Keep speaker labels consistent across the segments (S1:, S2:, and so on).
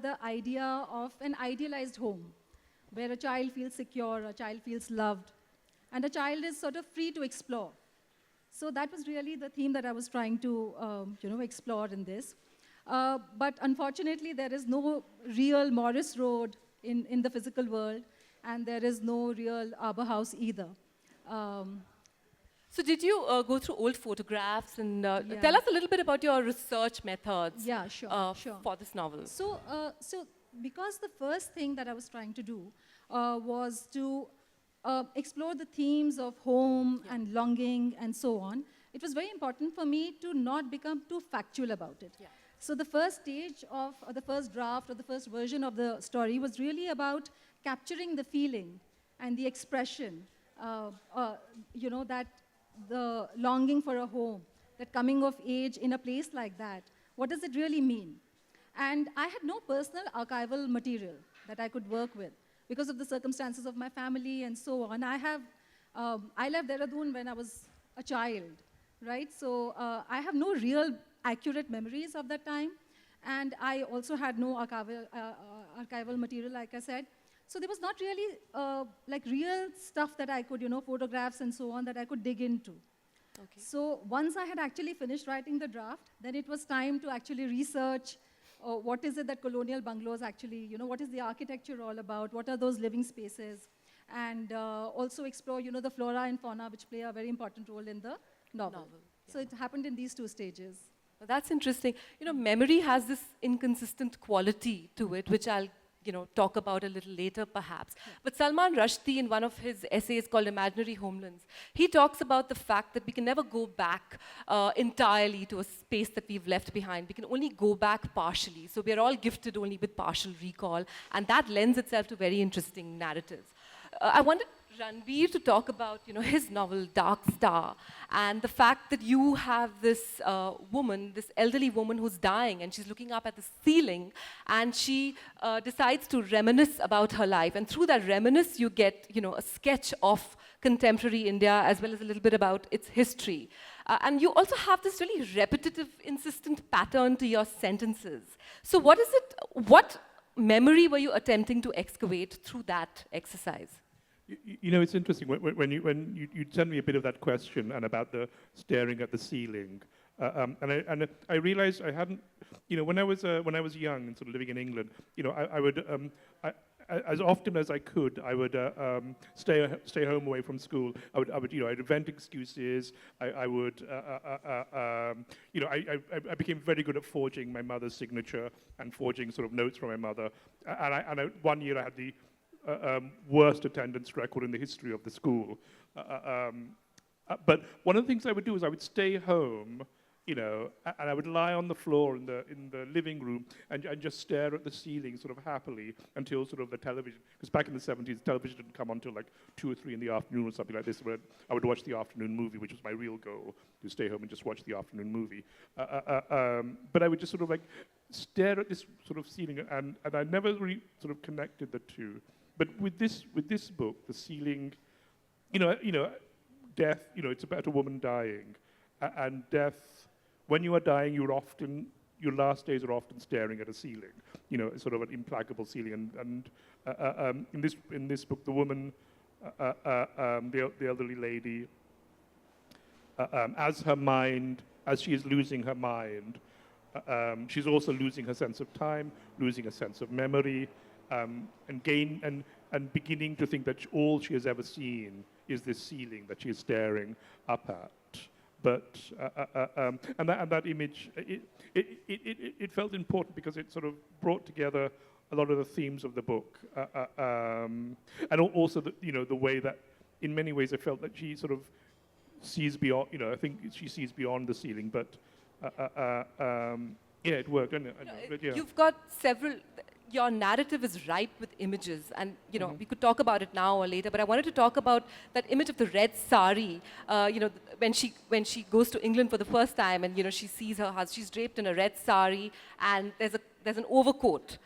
S1: the idea of an idealized home, where a child feels secure, a child feels loved, and a child is sort of free to explore. So that was really the theme that I was trying to explore in this. But unfortunately, there is no real Morris Road in the physical world, and there is no real Arbor House either.
S2: So did you go through old photographs and tell us a little bit about your research methods for this novel?
S1: So because the first thing that I was trying to do was to explore the themes of home and longing and so on, it was very important for me to not become too factual about it. Yeah. So the first stage of, or the first draft or the first version of the story was really about capturing the feeling and the expression, that the longing for a home, that coming of age in a place like that. What does it really mean? And I had no personal archival material that I could work with because of the circumstances of my family and so on. I left Dehradun when I was a child, right? So I have no real accurate memories of that time. And I also had no archival material, like I said. So there was not really real stuff that I could, photographs and so on that I could dig into. Okay. So once I had actually finished writing the draft, then it was time to actually research what is it that colonial bungalows actually, what is the architecture all about, what are those living spaces, and also explore, the flora and fauna which play a very important role in the novel. So it happened in these two stages.
S2: Well, that's interesting. Memory has this inconsistent quality to it, which I'll talk about a little later, perhaps. Yeah. But Salman Rushdie, in one of his essays called Imaginary Homelands, he talks about the fact that we can never go back entirely to a space that we've left behind. We can only go back partially. So we're all gifted only with partial recall, and that lends itself to very interesting narratives. I wanted Ranbir to talk about, his novel Dark Star, and the fact that you have this woman, this elderly woman who's dying, and she's looking up at the ceiling, and she decides to reminisce about her life. And through that reminisce, you get, a sketch of contemporary India as well as a little bit about its history. And you also have this really repetitive, insistent pattern to your sentences. So what memory were you attempting to excavate through that exercise?
S3: It's interesting when you sent me a bit of that question and about the staring at the ceiling, and I realized I hadn't, when I was young and sort of living in England, I would as often as I could, I would stay home away from school. I'd invent excuses. I became very good at forging my mother's signature and forging sort of notes from my mother. And one year I had the worst attendance record in the history of the school. But one of the things I would do is I would stay home, and I would lie on the floor in the living room and just stare at the ceiling sort of happily until sort of the television, because back in the 70s, television didn't come on until like 2 or 3 in the afternoon or something like this, where I would watch the afternoon movie, which was my real goal, to stay home and just watch the afternoon movie. But I would just sort of like stare at this sort of ceiling, and I never really sort of connected the two. But with this book, the ceiling, death, it's about a woman dying, and death. When you are dying, your last days are often staring at a ceiling, sort of an implacable ceiling. And in this book, the woman, the elderly lady, as she is losing her mind, she's also losing her sense of time, losing a sense of memory. And beginning to think that all she has ever seen is this ceiling that she is staring up at. But and that image, it felt important because it sort of brought together a lot of the themes of the book, and also the way that, in many ways, I felt that she sort of sees beyond. I think she sees beyond the ceiling, but. It worked.
S2: You've got several. Your narrative is ripe with images, and we could talk about it now or later. But I wanted to talk about that image of the red sari. When she goes to England for the first time, and she sees her husband. She's draped in a red sari, and there's an overcoat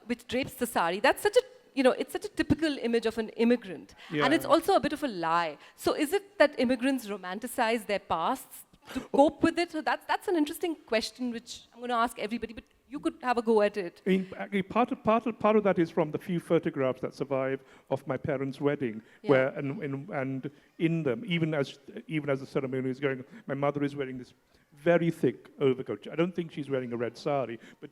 S2: which drapes the sari. That's such a it's such a typical image of an immigrant, and it's also a bit of a lie. So is it that immigrants romanticize their pasts to cope with it? So that's an interesting question, which I'm going to ask everybody. But you could have a go at it.
S3: I mean, actually, part of that is from the few photographs that survive of my parents' wedding,
S2: Yeah.
S3: where and in them, even as the ceremony is going, my mother is wearing this very thick overcoat. I don't think she's wearing a red sari, but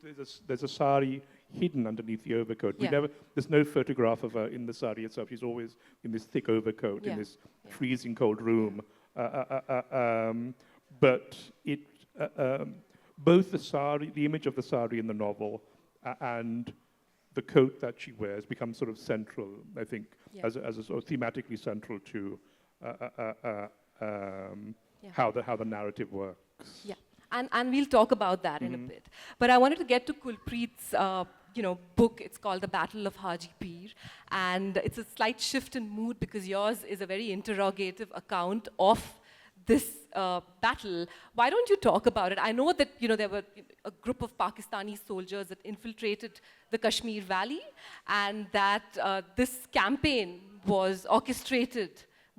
S3: there's a sari hidden underneath the overcoat.
S2: Yeah.
S3: There's no photograph of her in the sari itself. She's always in this thick overcoat
S2: Yeah.
S3: in this
S2: Yeah.
S3: freezing cold room. But it. Both the image of the sari in the novel, and the coat that she wears becomes sort of central, I think,
S2: Yeah.
S3: as a sort of thematically central to
S2: Yeah.
S3: how the narrative works.
S2: Yeah, and we'll talk about that in a bit. But I wanted to get to Kulpreet's book. It's called The Battle of Haji Pir, and it's a slight shift in mood because yours is a very interrogative account of this battle. Why don't you talk about it? I know that there were a group of Pakistani soldiers that infiltrated the Kashmir Valley, and that this campaign was orchestrated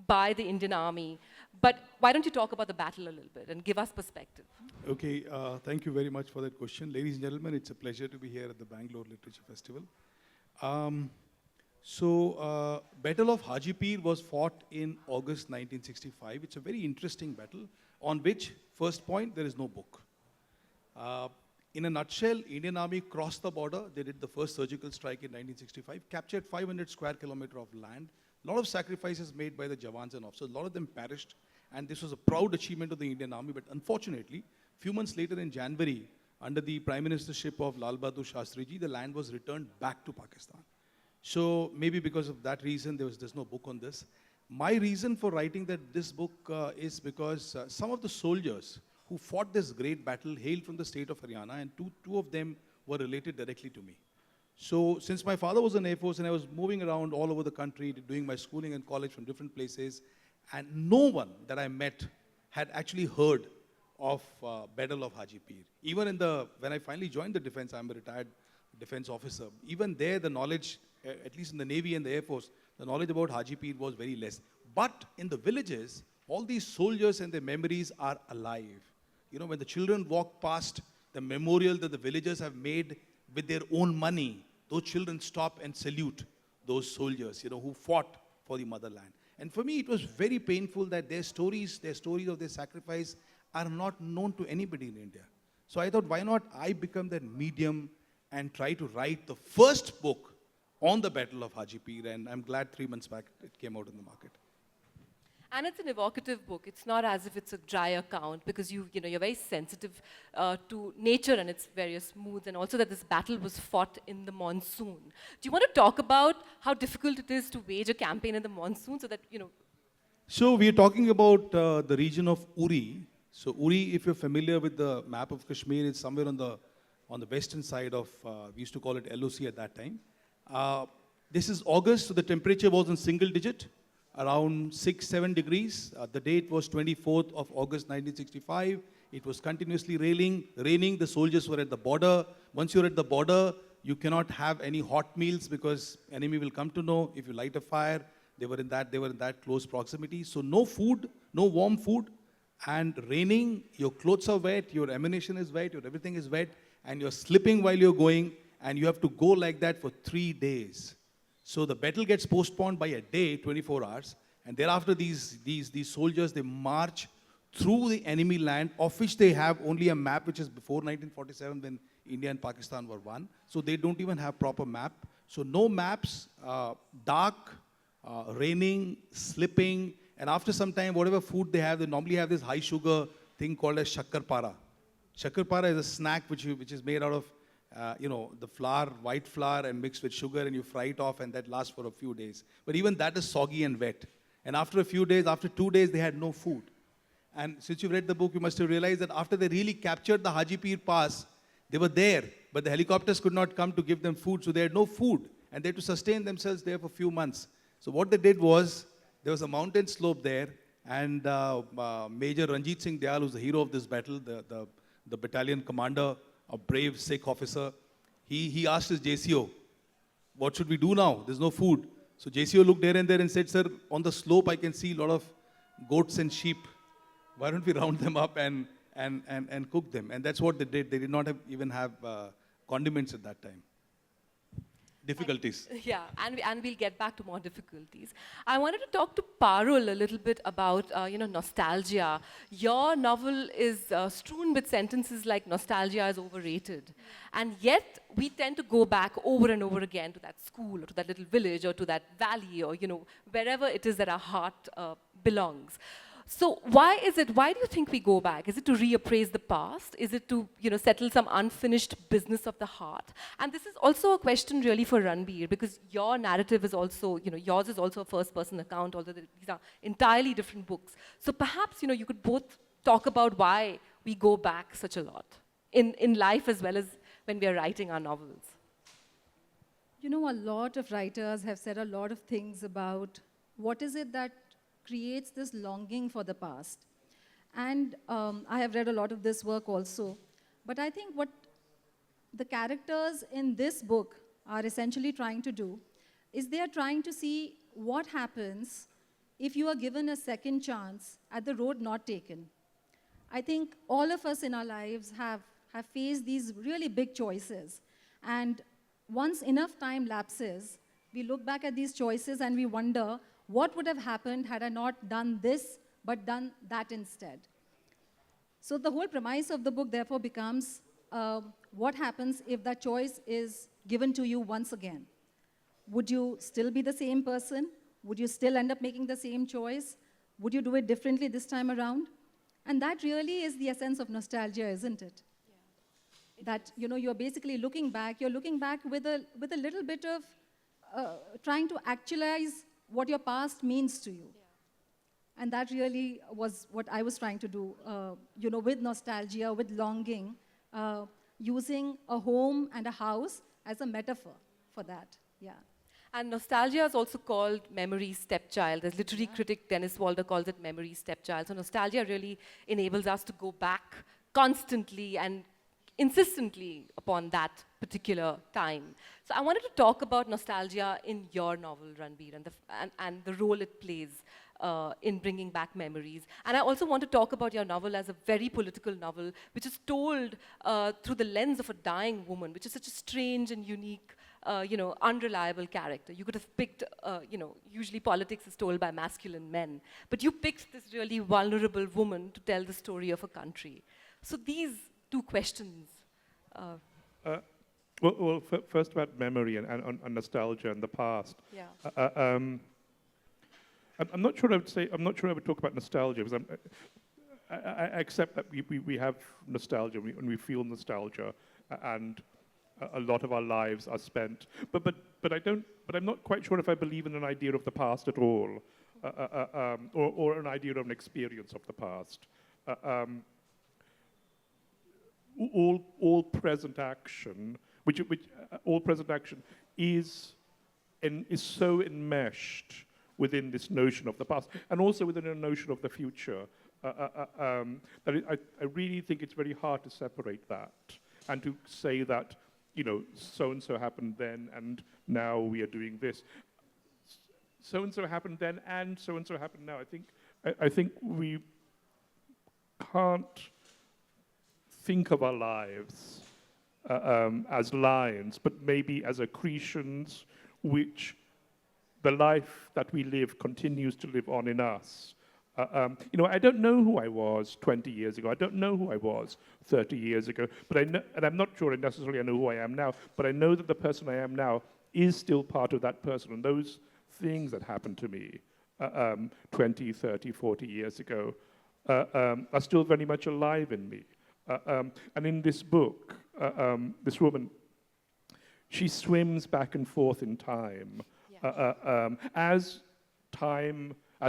S2: by the Indian Army. But why don't you talk about the battle a little bit and give us perspective?
S4: Okay, thank you very much for that question. Ladies and gentlemen, it's a pleasure to be here at the Bangalore Literature Festival. Battle of Haji Pir was fought in August 1965. It's a very interesting battle on which, first point, there is no book. In a nutshell, Indian Army crossed the border. They did the first surgical strike in 1965, captured 500 square kilometer of land. A lot of sacrifices made by the Jawans and officers. A lot of them perished. And this was a proud achievement of the Indian Army. But unfortunately, a few months later in January, under the Prime Ministership of Lal Bahadur Shastriji, the land was returned back to Pakistan. So maybe because of that reason, there's no book on this. My reason for writing this book is because some of the soldiers who fought this great battle hailed from the state of Haryana, and two of them were related directly to me. So since my father was in Air Force and I was moving around all over the country doing my schooling and college from different places, and no one that I met had actually heard of Battle of Haji Pir. Even when I finally joined the defense, I'm a retired defense officer. Even there, the knowledge, at least in the Navy and the Air Force, the knowledge about Haji Pir was very less. But in the villages, all these soldiers and their memories are alive. When the children walk past the memorial that the villagers have made with their own money, those children stop and salute those soldiers, who fought for the motherland. And for me, it was very painful that their stories of their sacrifice are not known to anybody in India. So I thought, why not I become that medium and try to write the first book on the Battle of Haji Pir, and I'm glad 3 months back it came out in the market.
S2: And it's an evocative book. It's not as if it's a dry account, because you're very sensitive to nature and its various moods, and also that this battle was fought in the monsoon. Do you want to talk about how difficult it is to wage a campaign in the monsoon so that,
S4: So we are talking about the region of Uri. So Uri, if you're familiar with the map of Kashmir, it's somewhere on the western side of, we used to call it LOC at that time. This is August, so the temperature was in single digit, around 6-7 degrees. The date was 24th of August 1965. It was continuously raining. The soldiers were at the border. Once you're at the border, you cannot have any hot meals because enemy will come to know if you light a fire. They were in that close proximity. So no food, no warm food, and raining. Your clothes are wet, your ammunition is wet, your everything is wet, and you're slipping while you're going, and you have to go like that for 3 days. So the battle gets postponed by a day, 24 hours, and thereafter these soldiers, they march through the enemy land, of which they have only a map which is before 1947 when India and Pakistan were one. So they don't even have proper map. So no maps, dark, raining, slipping, and after some time, whatever food they normally have this high sugar thing called as shakkarpara. Shakkarpara is a snack which is made out of the flour, white flour, and mixed with sugar, and you fry it off, and that lasts for a few days. But even that is soggy and wet. And after a few days, after 2 days, they had no food. And since you've read the book, you must have realized that after they really captured the Haji Pir Pass, they were there, but the helicopters could not come to give them food, so they had no food, and they had to sustain themselves there for a few months. So what they did was, there was a mountain slope there, and Major Ranjit Singh Dyal, who's the hero of this battle, the battalion commander, a brave Sikh officer, he asked his JCO, what should we do now? There's no food. So JCO looked here and there and said, sir, on the slope I can see a lot of goats and sheep. Why don't we round them up and cook them? And that's what they did. They did not even have condiments at that time. Difficulties.
S2: Yeah, and we'll get back to more difficulties. I wanted to talk to Parul a little bit about nostalgia. Your novel is strewn with sentences like nostalgia is overrated, and yet we tend to go back over and over again to that school or to that little village or to that valley or wherever it is that our heart belongs. So why do you think we go back? Is it to reappraise the past? Is it to, settle some unfinished business of the heart? And this is also a question really for Ranbir, because your narrative is also, yours is also a first-person account, although these are entirely different books. So perhaps, you could both talk about why we go back such a lot in life as well as when we are writing our novels.
S1: A lot of writers have said a lot of things about what is it that creates this longing for the past. And I have read a lot of this work also. But I think what the characters in this book are essentially trying to do is they are trying to see what happens if you are given a second chance at the road not taken. I think all of us in our lives have faced these really big choices. And once enough time lapses, we look back at these choices and we wonder, what would have happened had I not done this, but done that instead? So the whole premise of the book, therefore, becomes what happens if that choice is given to you once again? Would you still be the same person? Would you still end up making the same choice? Would you do it differently this time around? And that really is the essence of nostalgia, isn't it? Yeah. That, you're basically looking back. You're looking back with a little bit of trying to actualize what your past means to you. Yeah. And that really was what I was trying to do, with nostalgia, with longing, using a home and a house as a metaphor for that, yeah.
S2: And nostalgia is also called memory's stepchild. The literary critic Dennis Walder calls it memory's stepchild. So nostalgia really enables us to go back constantly and insistently upon that particular time. So I wanted to talk about nostalgia in your novel, Ranbir, and the role it plays in bringing back memories. And I also want to talk about your novel as a very political novel, which is told through the lens of a dying woman, which is such a strange and unique, unreliable character. You could have picked, usually politics is told by masculine men, but you picked this really vulnerable woman to tell the story of a country. So these two questions.
S3: First about memory and nostalgia and the past.
S2: Yeah.
S3: I'm not sure I would say. I'm not sure I would talk about nostalgia because I accept that we have nostalgia and we feel nostalgia, and a lot of our lives are spent. But I don't. But I'm not quite sure if I believe in an idea of the past at all, or an idea of an experience of the past. All present action, all present action is so enmeshed within this notion of the past, and also within a notion of the future, that I really think it's very hard to separate that and to say that so and so happened then, and now we are doing this. So and so happened then, and so happened now. I think we can't think of our lives as lines, but maybe as accretions which the life that we live continues to live on in us. I don't know who I was 20 years ago. I don't know who I was 30 years ago. But I know, and I'm not sure necessarily I know who I am now, but I know that the person I am now is still part of that person. And those things that happened to me 20, 30, 40 years ago are still very much alive in me. And in this book, this woman, she swims back and forth in time. As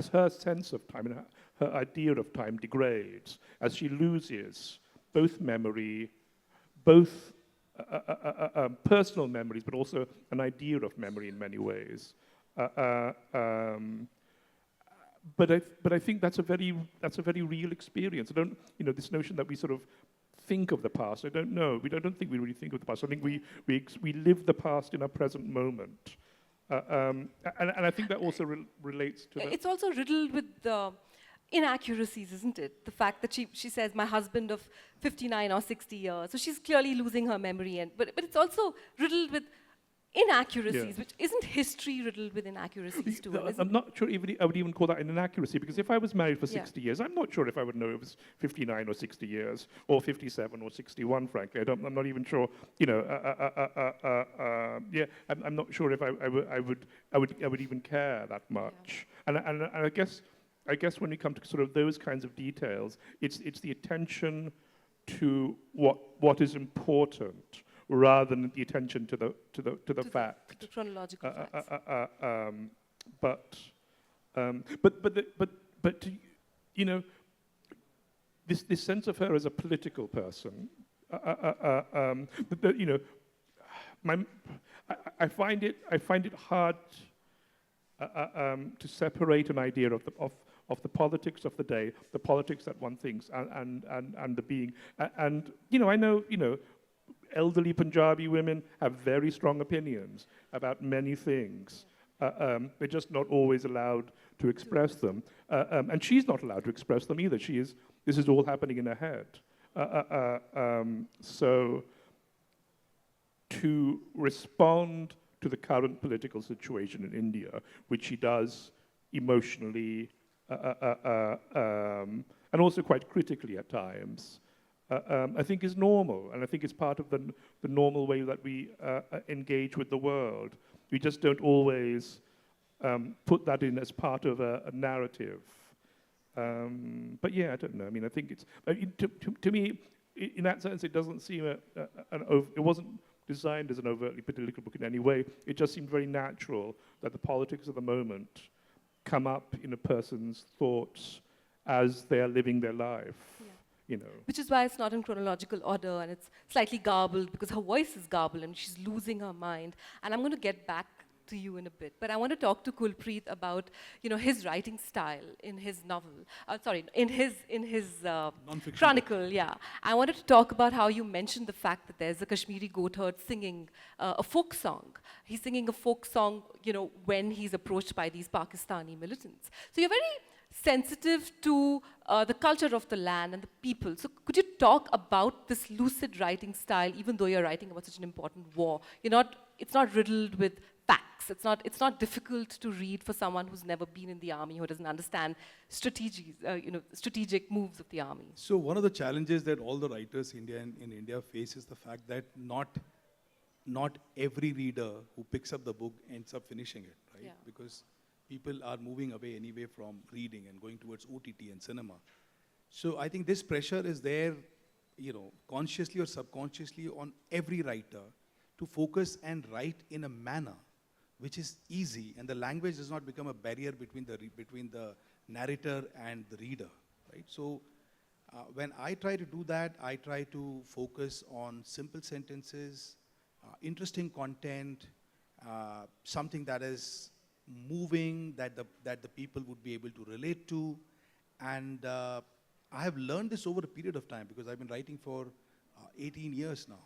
S3: her sense of time and her idea of time degrades, as she loses both memory, both personal memories, but also an idea of memory in many ways. But I think that's a very real experience. I don't, this notion that we sort of think of the past. I don't know. I don't think we really think of the past. I think we live the past in our present moment. And I think that also relates to.
S2: It's also riddled with the inaccuracies, isn't it? The fact that she says, my husband of 59 or 60 years. So she's clearly losing her memory. But it's also riddled with inaccuracies,
S3: Yeah.
S2: which isn't history riddled with inaccuracies too?
S3: I'm not sure I would even call that an inaccuracy, because if I was married for
S2: Yeah.
S3: 60 years, I'm not sure if I would know it was 59 or 60 years, or 57 or 61, frankly. I'm not even sure, yeah, I'm not sure if I would even care that much. And I guess when you come to sort of those kinds of details, it's the attention to what is important, rather than the attention to the fact.
S2: The chronological facts.
S3: But you know, this sense of her as a political person, you know, I find it hard to separate an idea of the politics of the day, the politics that one thinks, and the being. And you know, I know, you know, elderly Punjabi women have very strong opinions about many things. They're just not always allowed to express them. And she's not allowed to express them either. This is all happening in her head. So to respond to the current political situation in India, which she does emotionally and also quite critically at times, I think is normal, and I think it's part of the normal way that we engage with the world. We just don't always put that in as part of a narrative. But yeah, I don't know. I mean, I think it's to me, in that sense, it doesn't seem it wasn't designed as an overtly political book in any way. It just seemed very natural that the politics of the moment come up in a person's thoughts as they are living their life.
S2: Yeah.
S3: You know.
S2: Which is why it's not in chronological order, and it's slightly garbled because her voice is garbled and she's losing her mind. And I'm going to get back to you in a bit, but I want to talk to Kulpreet about, you know, his writing style in his novel. In his chronicle. Yeah, I wanted to talk about how you mentioned the fact that there's a Kashmiri goat herd singing a folk song. He's singing a folk song, you know, when he's approached by these Pakistani militants. So you're very sensitive to the culture of the land and the people. So could you talk about this lucid writing style, even though you're writing about such an important war? It's not riddled with facts. It's not difficult to read for someone who's never been in the army, who doesn't understand strategic moves of the army.
S4: So one of the challenges that all the writers in India face is the fact that not every reader who picks up the book ends up finishing it, right?
S2: Yeah.
S4: Because people are moving away anyway from reading and going towards OTT and cinema. So I think this pressure is there, you know, consciously or subconsciously on every writer to focus and write in a manner which is easy, and the language does not become a barrier between the narrator and the reader, right? So when I try to do that, I try to focus on simple sentences, interesting content, something that is moving, that the people would be able to relate to. And I have learned this over a period of time, because I've been writing for 18 years now.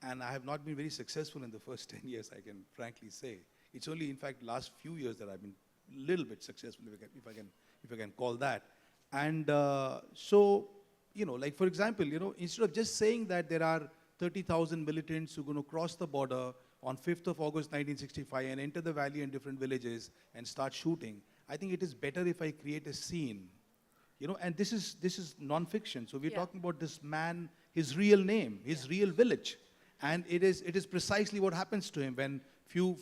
S4: And I have not been very successful in the first 10 years, I can frankly say. It's only, in fact, last few years that I've been a little bit successful, if I can call that. And so, you know, like for example, you know, instead of just saying that there are 30,000 militants who are going to cross the border on 5th of August 1965 and enter the valley in different villages and start shooting, I think it is better if I create a scene. You know, and this is non-fiction. So we're talking about this man, his real name, his real village. And it is precisely what happens to him when two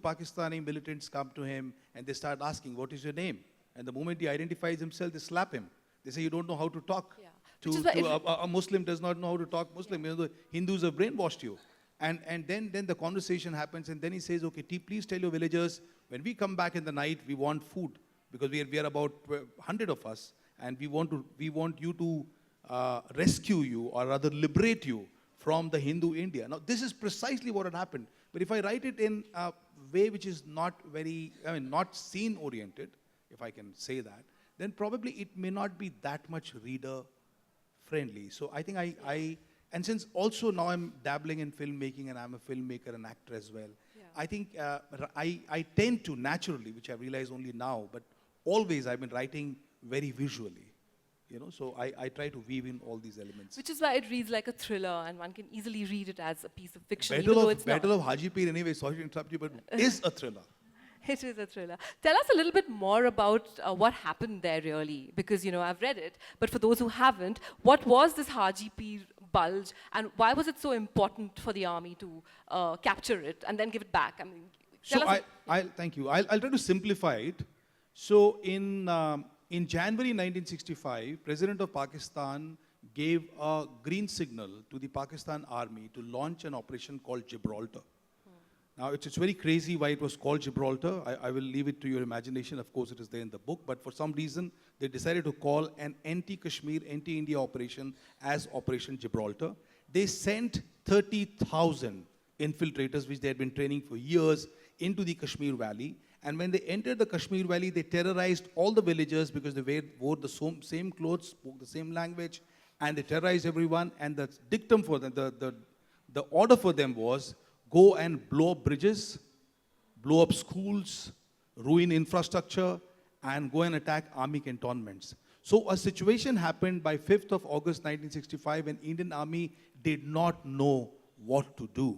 S4: Pakistani militants come to him and they start asking, what is your name? And the moment he identifies himself, they slap him. They say, you don't know how to talk.
S2: Yeah.
S4: A Muslim does not know how to talk Muslim. You know, the Hindus have brainwashed you. And then the conversation happens, and then he says, okay, please tell your villagers, when we come back in the night, we want food, because we are about 100 of us, and we want you to rescue you, or rather liberate you from the Hindu India. Now, this is precisely what had happened. But if I write it in a way which is not not scene-oriented, if I can say that, then probably it may not be that much reader-friendly. So I think and since also now I'm dabbling in filmmaking, and I'm a filmmaker and actor as well, I think I tend to naturally, which I realize only now, but always I've been writing very visually. So I try to weave in all these elements.
S2: Which is why it reads like a thriller, and one can easily read it as a piece of fiction, even though it's
S4: Battle
S2: not.
S4: of Hajipir, anyway, sorry to interrupt you, but is a thriller.
S2: It is a thriller. Tell us a little bit more about what happened there, really, because I've read it. But for those who haven't, what was this Hajipir bulge, and why was it so important for the army to capture it and then give it back? I mean,
S4: So I'll thank you. I'll try to simplify it. So in January 1965, President of Pakistan gave a green signal to the Pakistan army to launch an operation called Gibraltar. Now, it's very crazy why it was called Gibraltar. I will leave it to your imagination. Of course, it is there in the book. But for some reason, they decided to call an anti-Kashmir, anti-India operation as Operation Gibraltar. They sent 30,000 infiltrators, which they had been training for years, into the Kashmir Valley. And when they entered the Kashmir Valley, they terrorized all the villagers because they wore the same clothes, spoke the same language, and they terrorized everyone. And the dictum for them, the order for them was, go and blow up bridges, blow up schools, ruin infrastructure, and go and attack army cantonments. So a situation happened by 5th of August 1965 when Indian Army did not know what to do.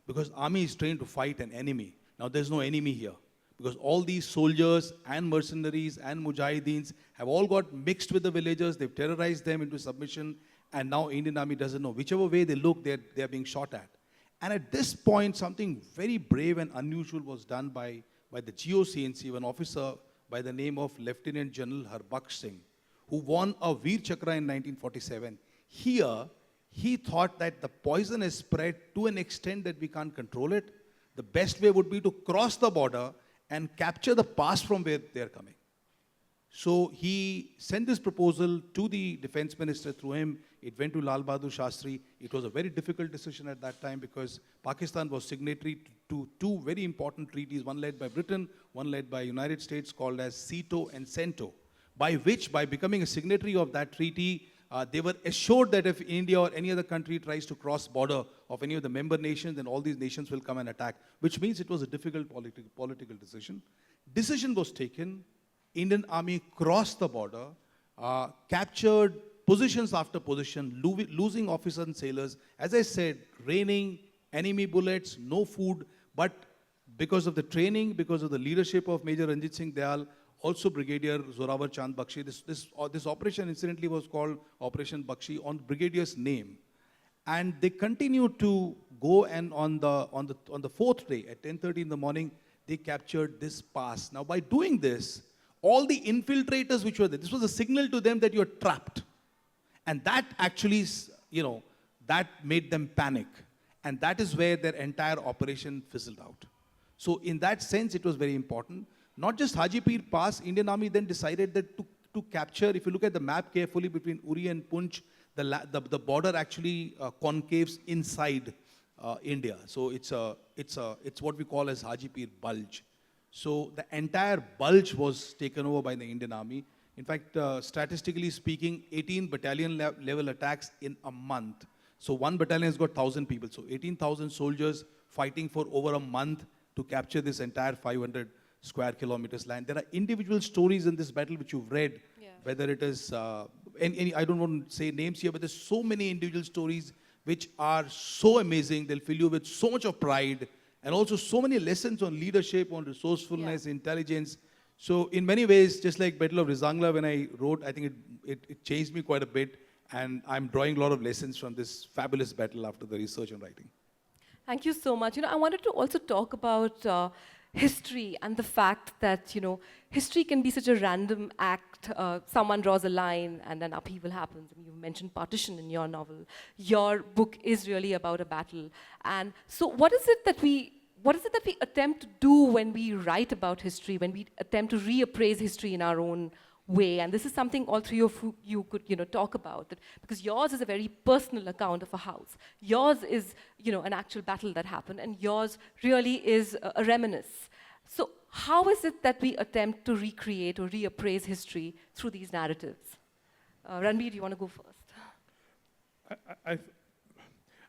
S4: Because army is trained to fight an enemy. Now there's no enemy here. Because all these soldiers and mercenaries and mujahideens have all got mixed with the villagers, they've terrorized them into submission, and now Indian Army doesn't know. Whichever way they look, they're being shot at. And at this point, something very brave and unusual was done by the GOCNC, an officer by the name of Lieutenant General Harbaksh Singh, who won a Veer Chakra in 1947. Here, he thought that the poison is spread to an extent that we can't control it. The best way would be to cross the border and capture the pass from where they're coming. So he sent this proposal to the defense minister. Through him, it went to Lal Bahadur Shastri. It was a very difficult decision at that time because Pakistan was signatory to two very important treaties, one led by Britain, one led by United States, called as CETO and CENTO, by becoming a signatory of that treaty, they were assured that if India or any other country tries to cross border of any of the member nations, then all these nations will come and attack, which means it was a difficult political decision. Decision was taken. Indian Army crossed the border, captured positions after position, losing officers and sailors. As I said, raining, enemy bullets, no food, but because of the training, because of the leadership of Major Ranjit Singh Dayal, also Brigadier Zorawar Chand Bakshi. This operation incidentally was called Operation Bakshi on Brigadier's name. And they continued to go, and on the fourth day at 10:30 in the morning, they captured this pass. Now by doing this, all the infiltrators which were there, this was a signal to them that you're trapped. And that actually, that made them panic. And that is where their entire operation fizzled out. So in that sense, it was very important. Not just Hajipir Pass, Indian Army then decided that to capture, if you look at the map carefully between Uri and Poonch, the border actually concaves inside India. So it's what we call as Hajipir Bulge. So the entire bulge was taken over by the Indian Army. In fact, statistically speaking, 18 battalion level attacks in a month. So one battalion has got 1,000 people. So 18,000 soldiers fighting for over a month to capture this entire 500 square kilometers land. There are individual stories in this battle which you've read, whether it is, I don't want to say names here, but there's so many individual stories which are so amazing. They'll fill you with so much of pride, and also so many lessons on leadership, on resourcefulness, intelligence. So in many ways, just like Battle of Rizangla, when I wrote, I think it changed me quite a bit, and I'm drawing a lot of lessons from this fabulous battle after the research and writing.
S2: Thank you so much. I wanted to also talk about history and the fact that, history can be such a random act. Someone draws a line and then upheaval happens. I mean, you mentioned partition in your novel. Your book is really about a battle. And so what is it that we attempt to do when we write about history, when we attempt to reappraise history in our own way? And this is something all three of you could talk about, that because yours is a very personal account of a house. Yours is an actual battle that happened, and yours really is a reminiscence. So how is it that we attempt to recreate or reappraise history through these narratives? Ranbir, do you want to go first?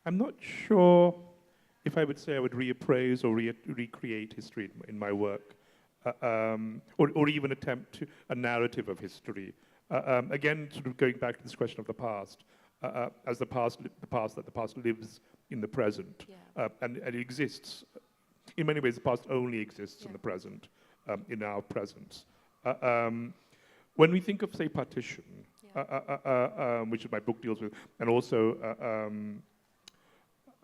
S3: I'm not sure if I would say I would reappraise or recreate history in my work. or even attempt to a narrative of history. Again, sort of going back to this question of the past, as the past lives in the present, and it exists. In many ways, the past only exists in the present, in our presence. When we think of, say, partition, which my book deals with, and also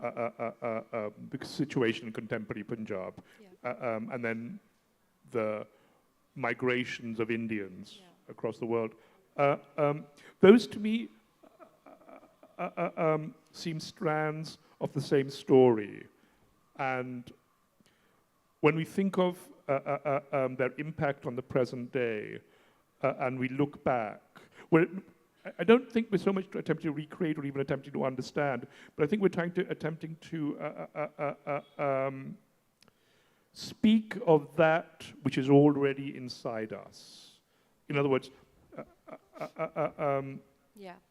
S3: the situation in contemporary Punjab, and then the migrations of Indians across the world, those to me seem strands of the same story. And when we think of their impact on the present day, and we look back, I don't think we're so much attempting to recreate or even attempting to understand, but I think we're attempting to speak of that which is already inside us. In other words,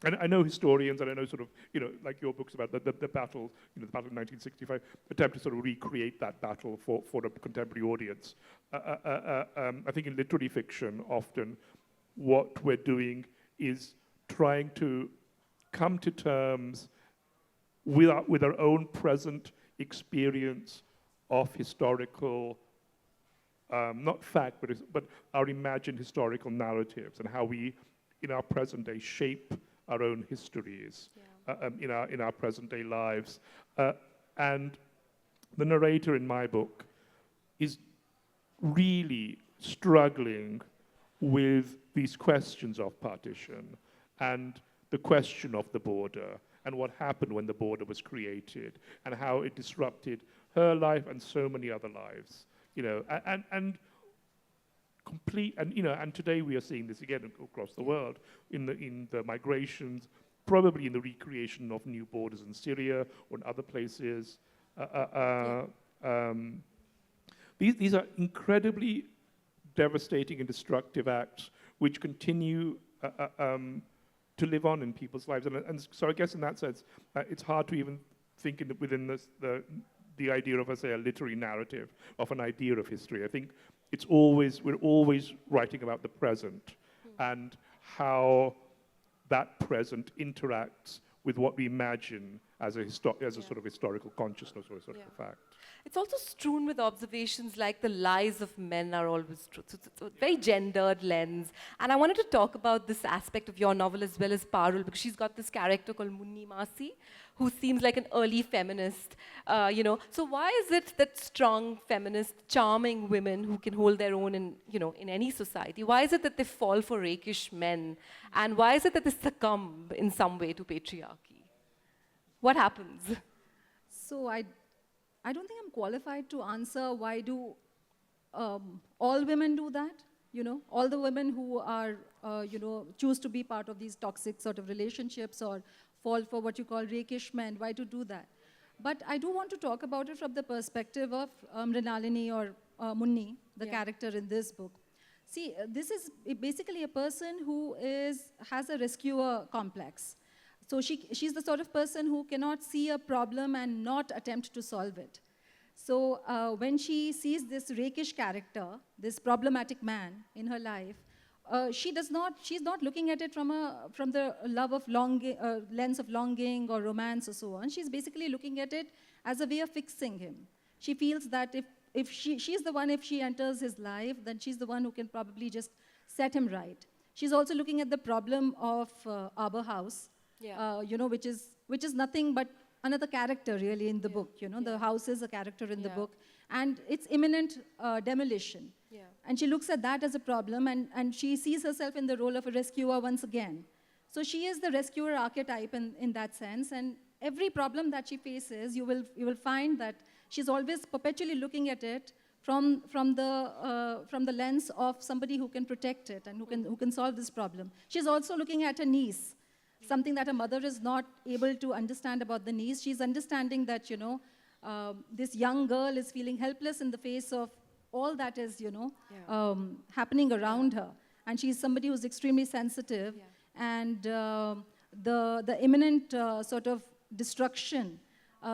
S3: and I know historians, and I know sort of, like your books about the battle, the battle of 1965, attempt to sort of recreate that battle for a contemporary audience. I think in literary fiction, often what we're doing is trying to come to terms with our own present experience of historical, not fact, but our imagined historical narratives, and how we, in our present day, shape our own histories in our present day lives. And the narrator in my book is really struggling with these questions of partition and the question of the border and what happened when the border was created and how it disrupted her life and so many other lives, and complete, and today we are seeing this again across the world in the migrations, probably in the recreation of new borders in Syria or in other places. These are incredibly devastating and destructive acts which continue to live on in people's lives. And so I guess in that sense, it's hard to even think within the idea of, say, a literary narrative of an idea of history. I think we're always writing about the present and how that present interacts with what we imagine as a sort of historical consciousness or a sort of fact.
S2: It's also strewn with observations like the lies of men are always true. So it's a very gendered lens. And I wanted to talk about this aspect of your novel as well as Parul, because she's got this character called Munni Masi, who seems like an early feminist. So why is it that strong, feminist, charming women who can hold their own in any society, why is it that they fall for rakish men? And why is it that they succumb in some way to patriarchy? What happens?
S1: So I don't think I'm qualified to answer why do all women do that. All the women who are, choose to be part of these toxic sort of relationships or fall for what you call rakish men, why to do that? But I do want to talk about it from the perspective of Mrinalini or Munni, the character in this book. See, this is basically a person who has a rescuer complex. So she's the sort of person who cannot see a problem and not attempt to solve it. So when she sees this rakish character, this problematic man in her life, she's not looking at it from the lens of longing or romance or so on. She's basically looking at it as a way of fixing him. She feels that if she's the one, if she enters his life, then she's the one who can probably just set him right. She's also looking at the problem of Arbor House, which is nothing but another character really in the book. The house is a character in the book, and it's imminent demolition. And she looks at that as a problem, and she sees herself in the role of a rescuer once again. So she is the rescuer archetype in that sense, and every problem that she faces, you will find that she's always perpetually looking at it from the lens of somebody who can protect it and who can solve this problem. She's also looking at her niece, something that her mother is not able to understand about the niece. She's understanding that, this young girl is feeling helpless in the face of all that is, happening around her. And she's somebody who's extremely sensitive. And the imminent sort of destruction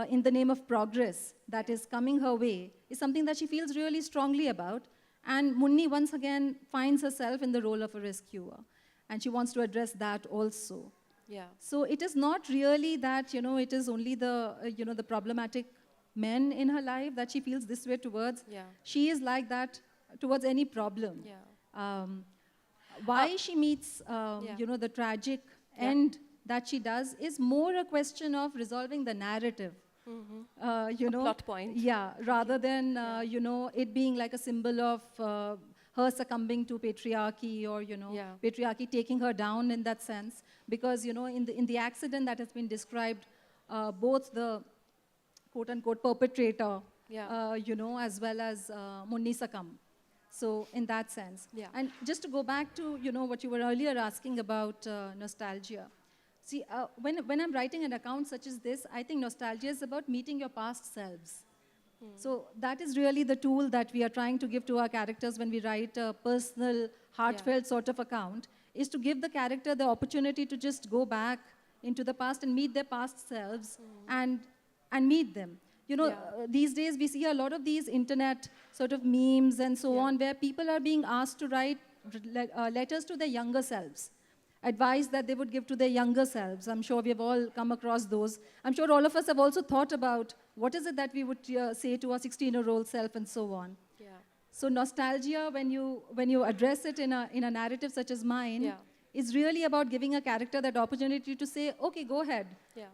S1: in the name of progress that is coming her way is something that she feels really strongly about. And Munni once again finds herself in the role of a rescuer. And she wants to address that also.
S2: Yeah.
S1: So it is not really that, it is only the, the problematic men in her life that she feels this way towards.
S2: Yeah.
S1: She is like that towards any problem.
S2: Yeah.
S1: Why she meets,
S2: Yeah.
S1: the tragic
S2: Yeah.
S1: end that she does is more a question of resolving the narrative.
S2: Plot point.
S1: Yeah, rather than, it being like a symbol of her succumbing to patriarchy or,
S2: Yeah.
S1: patriarchy taking her down in that sense. Because, in the accident that has been described, both the quote-unquote perpetrator,
S2: Yeah.
S1: as well as Munni succumb. So in that sense.
S2: Yeah.
S1: And just to go back to, what you were earlier asking about nostalgia. See, when I'm writing an account such as this, I think nostalgia is about meeting your past selves. So that is really the tool that we are trying to give to our characters when we write a personal, heartfelt sort of account, is to give the character the opportunity to just go back into the past and meet their past selves and meet them. These days we see a lot of these internet sort of memes and so on, where people are being asked to write letters to their younger selves, advice that they would give to their younger selves. I'm sure we have all come across those. I'm sure all of us have also thought about what is it that we would say to our 16-year-old self and so on.
S2: Yeah.
S1: So nostalgia, when you address it in a narrative such as mine, is really about giving a character that opportunity to say, okay, go ahead,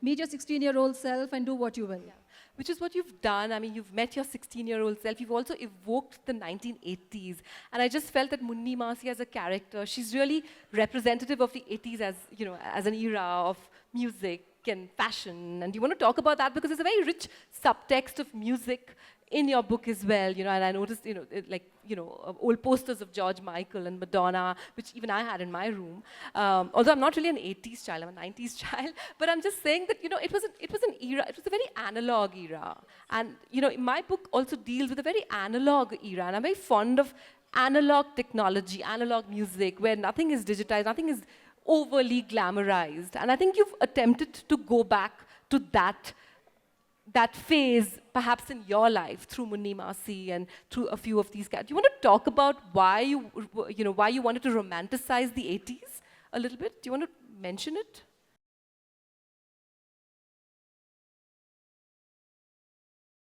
S1: meet your 16-year-old self and do what you will.
S2: Yeah. Which is what you've done. I mean, you've met your 16-year-old self. You've also evoked the 1980s. And I just felt that Munni Masi as a character, she's really representative of the 80s as, as an era of music and fashion. And you want to talk about that because there's a very rich subtext of music in your book as well, and I noticed, old posters of George Michael and Madonna, which even I had in my room. Although I'm not really an 80s child, I'm a 90s child, but I'm just saying that, it was an era, it was a very analog era. And, my book also deals with a very analog era, and I'm very fond of analog technology, analog music, where nothing is digitized, nothing is overly glamorized. And I think you've attempted to go back to that phase, perhaps in your life, through Munni Masi and through a few of these characters. Do you want to talk about why you wanted to romanticize the 80s a little bit? Do you want to mention it?